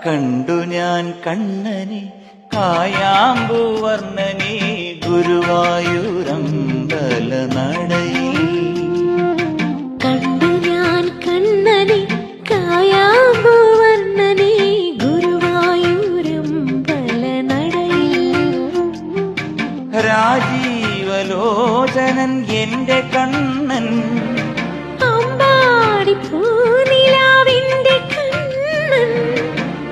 കണ്ടു ഞാൻ കണ്ണനെ കായാമ്പൂവർണ്ണനെ ഗുരുവായൂരമ്പല നടയിൽ. കണ്ടു ഞാൻ കണ്ണനെ കായാമ്പൂവർണ്ണനെ ഗുരുവായൂരമ്പല നടയിൽ. രാജീവലോചനൻ എന്റെ കണ്ണൻ അമ്പാടിപ്പൂനിലാവിന്റെ കണ്ണൻ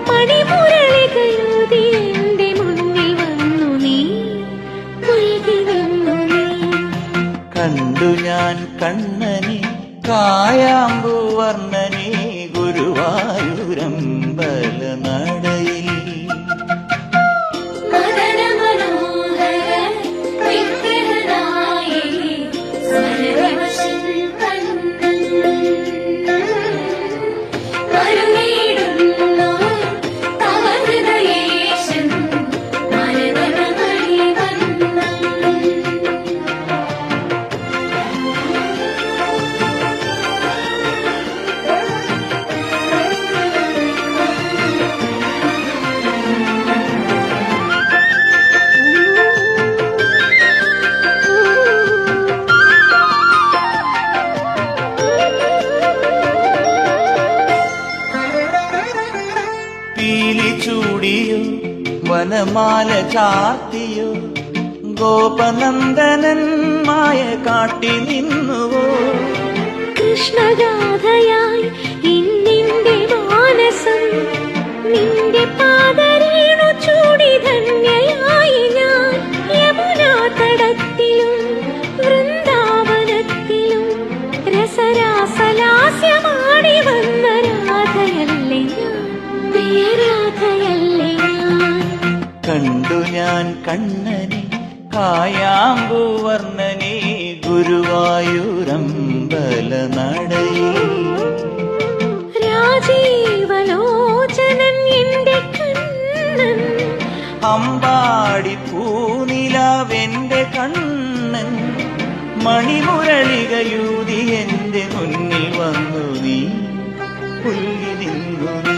മണിമുരളികയൂതി എന്റെ മുന്നിൽ വന്നു നീ പുൽകി നിന്നു നീ. കണ്ടു ഞാൻ കണ്ണനെ കായാമ്പൂവർണ്ണനെ ഗുരുവായൂരമ്പല നടയിൽ. പീലി ചൂടിയോ വനമാല ചാർത്തിയോ ഗോപനന്ദനൻ മായ കാട്ടി നിന്നുവോ. കൃഷ്ണഗാഥയായി ഇന്നിന്റെ മാനസം നിന്റെ പാദരേണു ചൂടി ധന്യയായി ഞാൻ. യമുനാ തടത്തിലും വൃന്ദാവനത്തിലും രസരാസലാസ്യമാടി വന്ന രാധയല്ലേ ഞാൻ, രാധയല്ലേ ഞാൻ. കണ്ടു ഞാൻ കണ്ണനെ കായാമ്പൂവർണ്ണനെ ഗുരുവായൂരമ്പല നടയിൽ. രാജീവലോചനൻ എന്റെ കണ്ണൻ അമ്പാടി പൂനിലാവെന്റെ കണ്ണൻ മണിമുരളികയൂതി എന്റെ മുന്നിൽ വന്നു നീ പുൽകി നിന്നു നീ.